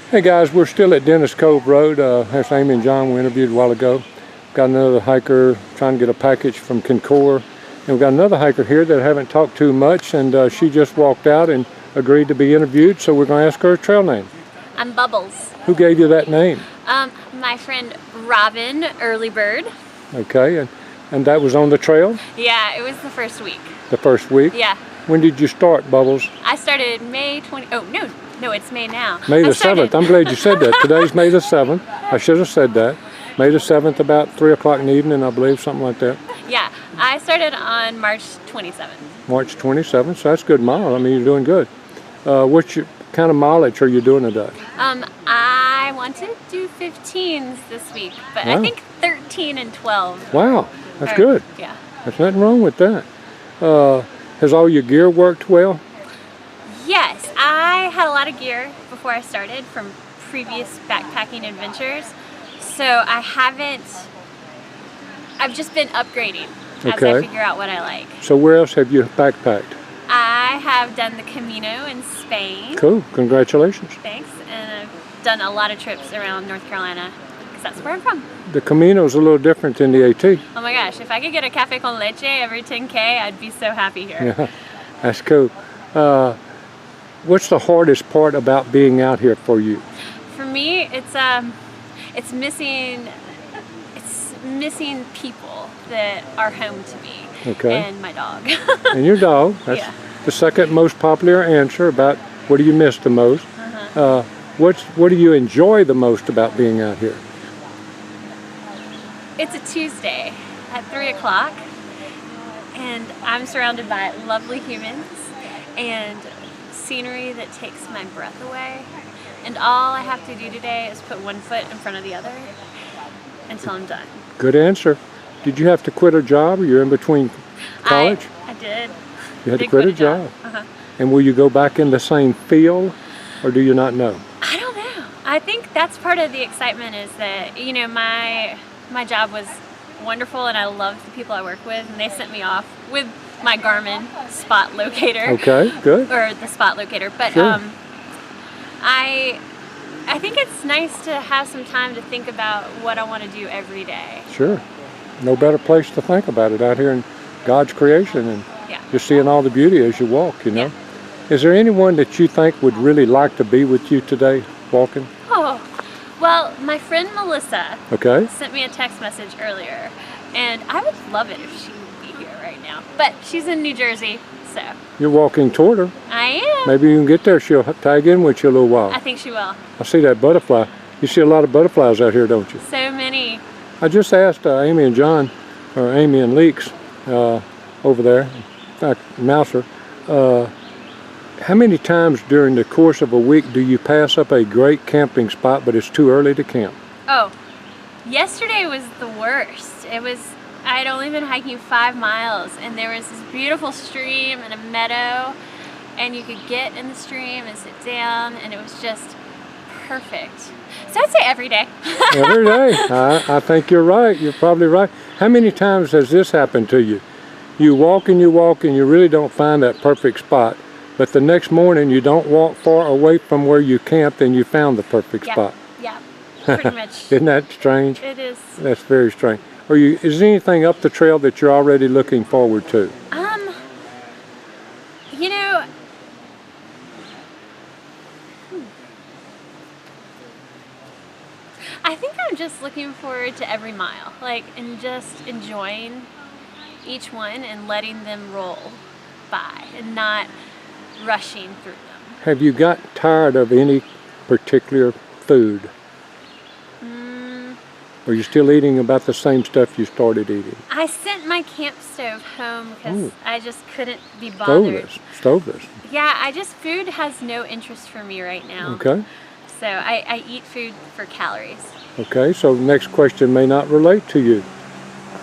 Hey guys, we're still at Dennis Cove Road. There's Amy and John we interviewed a while ago. Got another hiker trying to get a package from Kincor. And we've got another hiker here that I haven't talked to much, and she just walked out and agreed to be interviewed, so we're going to ask her a trail name. I'm Bubbles. Who gave you that name? My friend Robin Earlybird. Okay, and that was on the trail? Yeah, it was the first week. The first week? Yeah. When did you start, Bubbles? I started May 20, oh no, it's May now. May the 7th. I'm glad you said that. Today's May the 7th. I should have said that. May the 7th, about 3 o'clock in the evening, I believe, something like that. Yeah, I started on March 27th. March 27th, so that's a good mile. I mean, you're doing good. What kind of mileage are you doing today? I wanted to do 15s this week, but Wow. I think 13 and 12. Wow, that's good. Yeah. There's nothing wrong with that. Has all your gear worked well? Yes, I had a lot of gear before I started from previous backpacking adventures, so I've just been upgrading as I figure out what I like. So where else have you backpacked? I have done the Camino in Spain. Cool, congratulations. Thanks, and I've done a lot of trips around North Carolina, because that's where I'm from. The Camino's a little different than the AT. Oh my gosh, if I could get a cafe con leche every 10K, I'd be so happy here. Yeah, that's cool. What's the hardest part about being out here for you? For me, it's missing people that are home to me. Okay. And my dog. And your dog. That's the second most popular answer about what do you miss the most. What do you enjoy the most about being out here? It's a Tuesday at 3 o'clock, and I'm surrounded by lovely humans and scenery that takes my breath away. And all I have to do today is put one foot in front of the other until I'm done. Good answer. Did you have to quit a job, or you're in between college? I did. You had to quit a job. And will you go back in the same field, or do you not know? I don't know. I think that's part of the excitement, is that, you know, my job was wonderful and I loved the people I work with, and they sent me off with my Garmin spot locator. Okay, good. Or the spot locator. But sure. I think it's nice to have some time to think about what I want to do every day. Sure. No better place to think about it out here in God's creation, and just seeing all the beauty as you walk, you know. Yeah. Is there anyone that you think would really like to be with you today walking? Oh, well, my friend Melissa sent me a text message earlier, and I would love it if she would be here right now. But she's in New Jersey, so. You're walking toward her. I am. Maybe you can get there. She'll tag in with you a little while. I think she will. I see that butterfly. You see a lot of butterflies out here, don't you? So many. I just asked Amy and John, or Amy and Leeks over there, Mouser, how many times during the course of a week do you pass up a great camping spot but it's too early to camp? Oh, yesterday was the worst. I'd only been hiking 5 miles, and there was this beautiful stream and a meadow, and you could get in the stream and sit down, and it was just perfect. So I'd say every day. Every day. I think you're right. You're probably right. How many times has this happened to you? You walk and you really don't find that perfect spot, but the next morning you don't walk far away from where you camped and you found the perfect spot. Yeah, pretty much. Isn't that strange? It is. That's very strange. Is there anything up the trail that you're already looking forward to? You know, I think I'm just looking forward to every mile, and just enjoying each one and letting them roll by and not rushing through them. Have you got tired of any particular food? Or are you still eating about the same stuff you started eating? I sent my camp stove home because I just couldn't be bothered. Stoveless. Yeah, food has no interest for me right now. Okay. So I eat food for calories. Okay, so the next question may not relate to you.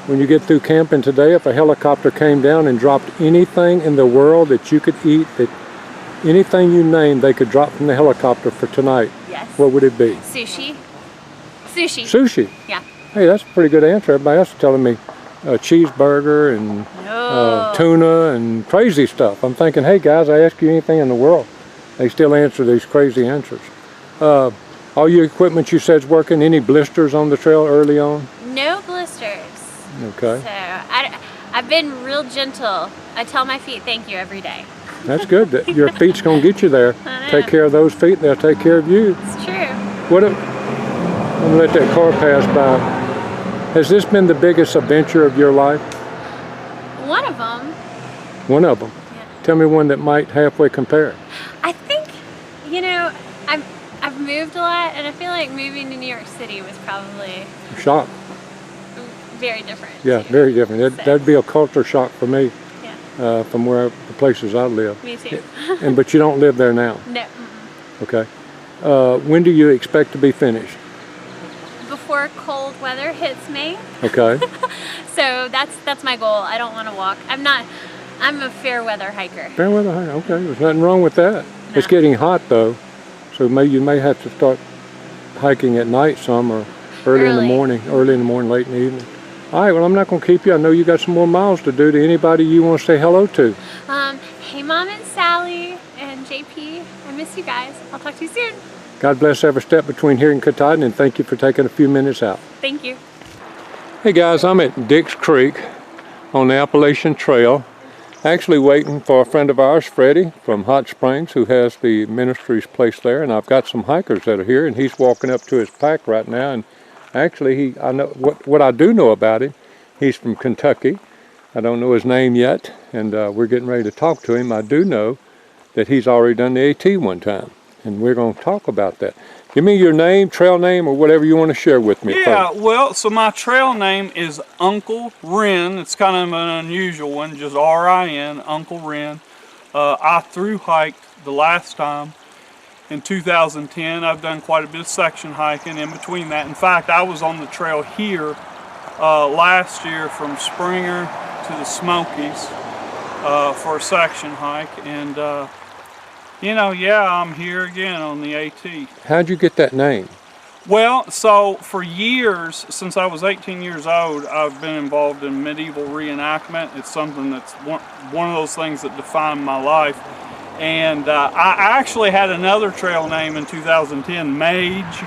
When you get through camping today, if a helicopter came down and dropped anything in the world that you could eat, anything you named they could drop from the helicopter for tonight, what would it be? Sushi. Sushi. Sushi? Yeah. Hey, that's a pretty good answer. Everybody else is telling me cheeseburger and tuna and crazy stuff. I'm thinking, hey guys, I ask you anything in the world, they still answer these crazy answers. All your equipment you said's working. Any blisters on the trail early on? No blisters. Okay. So I've been real gentle. I tell my feet thank you every day. That's good. Your feet's gonna get you there. Take care of those feet, they'll take care of you. It's true. I'm gonna let that car pass by. Has this been the biggest adventure of your life? One of them. One of them. Yeah. Tell me one that might halfway compare. I think, you know, I've moved a lot, and I feel like moving to New York City was probably Shock. very different. Yeah, too. very different. So, That'd be a culture shock for me. yeah, From the places I live. me too. But you don't live there now. No. Okay. When do you expect to be finished? Before cold weather hits me. Okay. So that's my goal. I don't want to walk. I'm a fair weather hiker. Fair weather hike. Okay. There's nothing wrong with that. No. It's getting hot though, so you may have to start hiking at night some or early in the morning, late in the evening. All right. Well, I'm not going to keep you. I know you got some more miles to do. To anybody you want to say hello to? Hey, Mom and Sally and JP. I miss you guys. I'll talk to you soon. God bless every step between here and Katahdin, and thank you for taking a few minutes out. Thank you. Hey guys, I'm at Dix Creek on the Appalachian Trail, actually waiting for a friend of ours, Freddie from Hot Springs, who has the ministry's place there, and I've got some hikers that are here, and he's walking up to his pack right now. And actually, I know what I do know about him. He's from Kentucky. I don't know his name yet, and we're getting ready to talk to him. I do know that he's already done the AT one time, and we're going to talk about that. Give me your name, trail name, or whatever you want to share with me. Yeah, first. well, so my trail name is Uncle Ren. It's kind of an unusual one, just R-I-N, Uncle Ren. I thru hiked the last time in 2010. I've done quite a bit of section hiking in between that. In fact, I was on the trail here last year from Springer to the Smokies for a section hike, and you know, yeah, I'm here again on the AT. How'd you get that name? Well, so for years, since I was 18 years old, I've been involved in medieval reenactment. It's something that's one of those things that defined my life. And I actually had another trail name in 2010, Mage.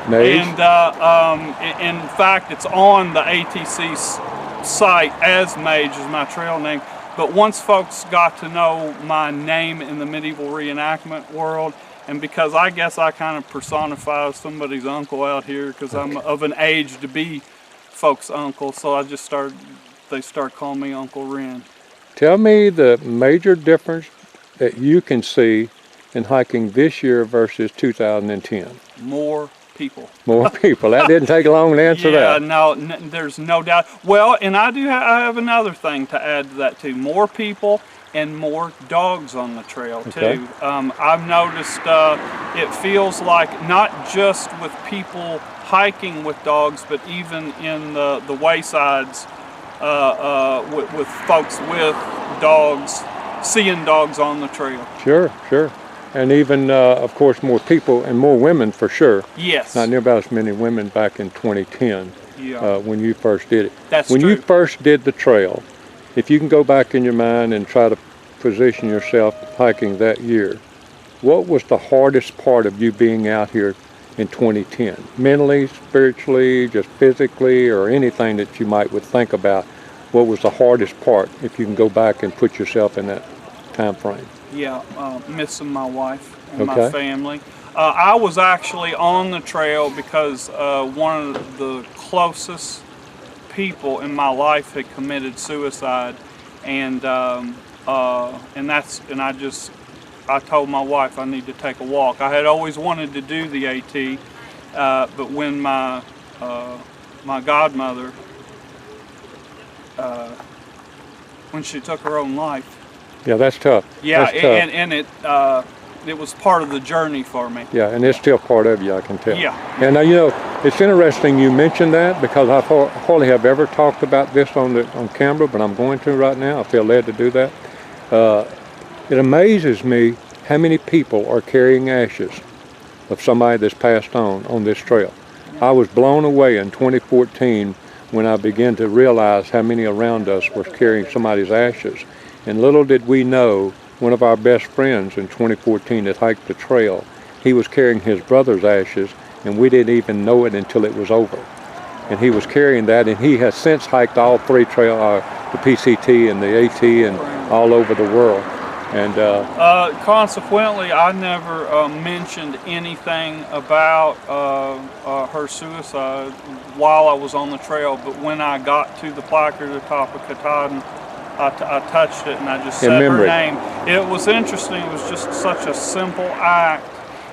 Mage? And in fact, it's on the ATC site as Mage is my trail name. But once folks got to know my name in the medieval reenactment world, and because I guess I kind of personify somebody's uncle out here because I'm of an age to be folks' uncle, so they start calling me Uncle Ren. Tell me the major difference that you can see in hiking this year versus 2010. More people. More people. That didn't take long to answer that. Yeah, no, there's no doubt. Well, and I have another thing to add to that too. More people and more dogs on the trail too. Okay. I've noticed it feels like not just with people hiking with dogs, but even in the waysides with folks with dogs, seeing dogs on the trail. Sure, sure. And even, of course, more people and more women for sure. Yes. Not near about as many women back in 2010 when you first did it. That's when true. you first did the trail, if you can go back in your mind and try to position yourself hiking that year, what was the hardest part of you being out here in 2010? Mentally, spiritually, just physically, or anything that you would think about? What was the hardest part if you can go back and put yourself in that time frame? Yeah, missing my wife and my family. I was actually on the trail because one of the closest people in my life had committed suicide, and I told my wife I need to take a walk. I had always wanted to do the AT, but when my godmother, when she took her own life. Yeah, that's tough. Yeah, that's tough. and it was part of the journey for me. Yeah, and it's still part of you, I can tell. Yeah. And now, you know, it's interesting you mentioned that because I hardly have ever talked about this on camera, but I'm going to right now. I feel led to do that. It amazes me how many people are carrying ashes of somebody that's passed on this trail. I was blown away in 2014 when I began to realize how many around us were carrying somebody's ashes. And little did we know, one of our best friends in 2014 that hiked the trail, he was carrying his brother's ashes, and we didn't even know it until it was over. And he was carrying that, and he has since hiked all 3 trails, the PCT and the AT, and all over the world. And consequently, I never mentioned anything about her suicide while I was on the trail. But when I got to the placard at the top of Katahdin, I touched it and I just said her name. It was interesting. It was just such a simple act,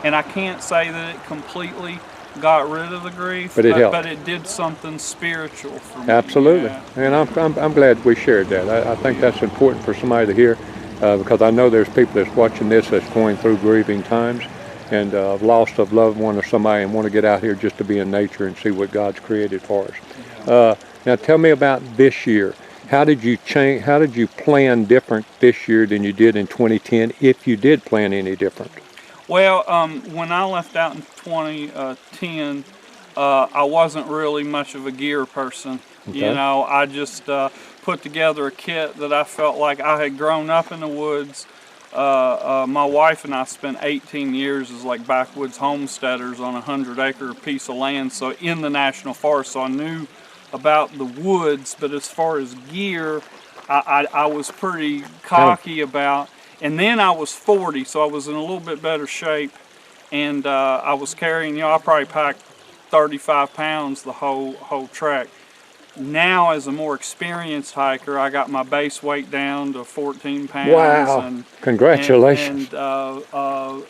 and I can't say that it completely got rid of the grief, but it did something spiritual for me. Absolutely, yeah. And I'm glad we shared that. I think that's important for somebody to hear, because I know there's people that's watching this that's going through grieving times, and loss of loved one or somebody, and want to get out here just to be in nature and see what God's created for us. Yeah. Now tell me about this year. How did you change? How did you plan different this year than you did in 2010, if you did plan any different? Well, when I left out in 2010, I wasn't really much of a gear person. Okay. You know, I just put together a kit that I felt like I had grown up in the woods. My wife and I spent 18 years as like backwoods homesteaders on a 100-acre piece of land, so in the national forest, so I knew about the woods. But as far as gear, I was pretty cocky about. And then I was 40, so I was in a little bit better shape, and I was carrying, you know, I probably packed 35 pounds the whole trek. Now, as a more experienced hiker, I got my base weight down to 14 pounds. Wow! And, Congratulations! And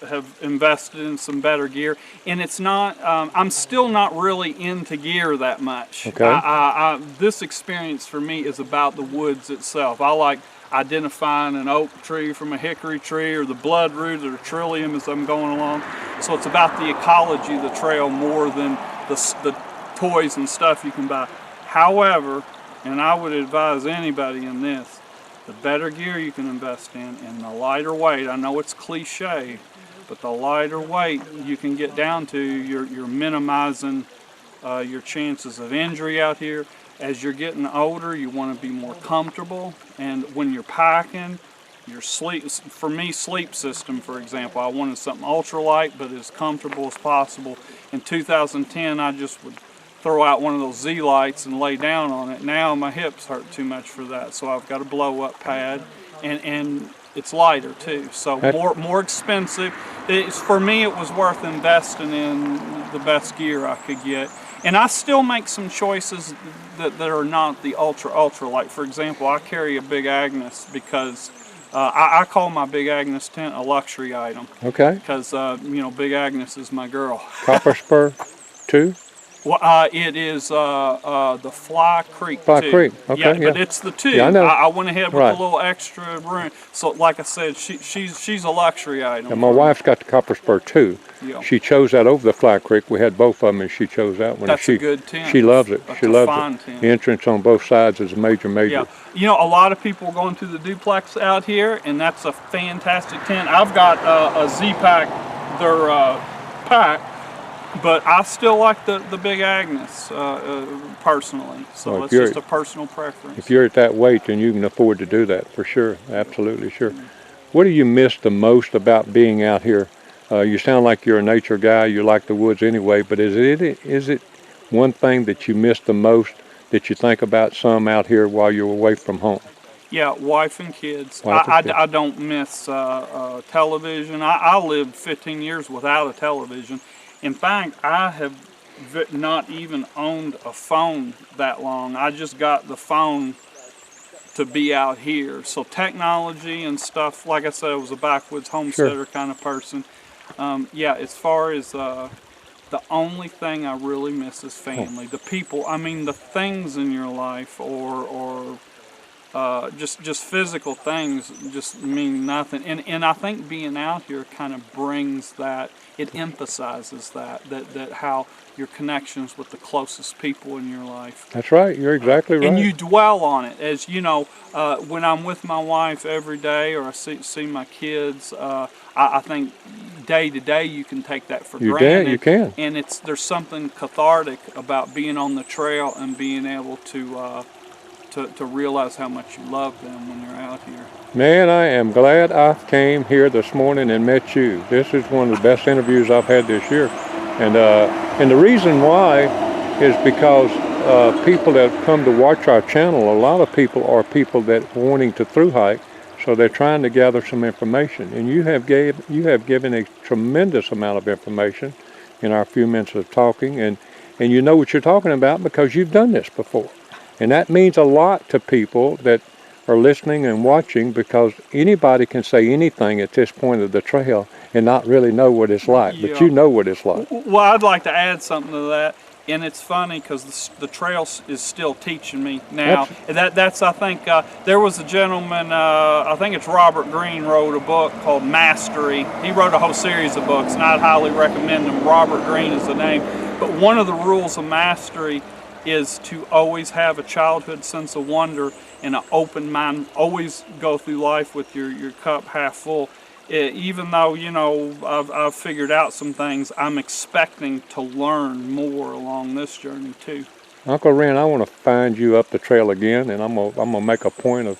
have invested in some better gear. And it's not, I'm still not really into gear that much. Okay. This experience for me is about the woods itself. I like identifying an oak tree from a hickory tree, or the bloodroot or the trillium as I'm going along. So it's about the ecology of the trail more than the toys and stuff you can buy. However, and I would advise anybody in this, the better gear you can invest in and the lighter weight, I know it's cliche, but the lighter weight you can get down to, you're minimizing your chances of injury out here. As you're getting older, you want to be more comfortable, and when you're packing, your sleep system, for example, I wanted something ultralight but as comfortable as possible. In 2010, I just would throw out one of those Z lights and lay down on it. Now my hips hurt too much for that, so I've got a blow-up pad, and it's lighter too. So more expensive. For me, it was worth investing in the best gear I could get. And I still make some choices that are not the ultra light. For example, I carry a Big Agnes because I call my Big Agnes tent a luxury item. Okay. Because you know, Big Agnes is my girl. Copper Spur 2? Well, it is the Fly Creek 2. Fly Creek, okay. Yeah, but it's the 2. Yeah, I know. I went ahead with a little extra room. So, like I said, she's a luxury item. And my wife's got the Copper Spur 2. Yeah. She chose that over the Fly Creek. We had both of them, and she chose that one. That's a good tent. She loves it. That's she loves it. Tent. The entrance on both sides is major. Yeah. You know, a lot of people are going to the duplex out here, and that's a fantastic tent. I've got a Z-Pack, their pack. But I still like the Big Agnes personally, so it's just a personal preference. If you're at that weight, then you can afford to do that for sure, absolutely sure. What do you miss the most about being out here? You sound like you're a nature guy, you like the woods anyway, but is it one thing that you miss the most that you think about some out here while you're away from home? Yeah, wife and kids. I don't miss television. I lived 15 years without a television. In fact, I have not even owned a phone that long. I just got the phone to be out here. So technology and stuff, like I said, I was a backwoods homesteader kind of person. Yeah, as far as the only thing I really miss is family. The people, I mean, the things in your life or just physical things just mean nothing. And I think being out here kind of brings that, it emphasizes that how your connections with the closest people in your life. That's right, you're exactly right. And you dwell on it. As you know, when I'm with my wife every day or I see my kids, I think day to day you can take that for granted. You can. And there's something cathartic about being on the trail and being able to realize how much you love them when you're out here. Man, I am glad I came here this morning and met you. This is one of the best interviews I've had this year. And the reason why is because people that come to watch our channel, a lot of people are people that are wanting to through hike, so they're trying to gather some information. And you have given a tremendous amount of information in our few minutes of talking, and you know what you're talking about because you've done this before. And that means a lot to people that are listening and watching, because anybody can say anything at this point of the trail and not really know what it's like, Yeah. but you know what it's like. Well, I'd like to add something to that, and it's funny because the trail is still teaching me now. That's I think there was a gentleman, I think it's Robert Greene, wrote a book called Mastery. He wrote a whole series of books, and I'd highly recommend them. Robert Greene is the name. But one of the rules of mastery is to always have a childhood sense of wonder and an open mind. Always go through life with your cup half full. Even though, you know, I've figured out some things, I'm expecting to learn more along this journey too. Uncle Ren, I want to find you up the trail again, and I'm gonna make a point of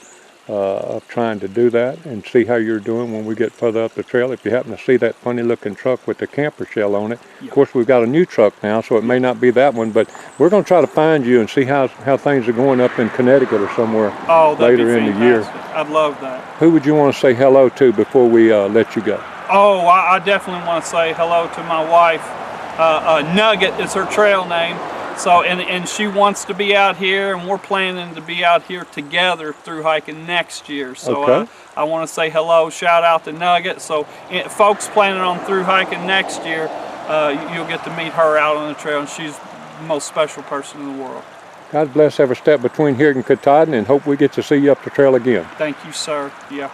trying to do that and see how you're doing when we get further up the trail. If you happen to see that funny looking truck with the camper shell on it, of course we've got a new truck now, so it may not be that one, but we're going to try to find you and see how things are going up in Connecticut or somewhere later in the year. I'd love that. Who would you want to say hello to before we let you go? Oh, I definitely want to say hello to my wife. Nugget is her trail name. So, and she wants to be out here, and we're planning to be out here together through hiking next year. So okay. I want to say hello, shout out to Nugget. So folks planning on through hiking next year, you'll get to meet her out on the trail, and she's the most special person in the world. God bless every step between here and Katahdin, and hope we get to see you up the trail again. Thank you, sir. Yeah.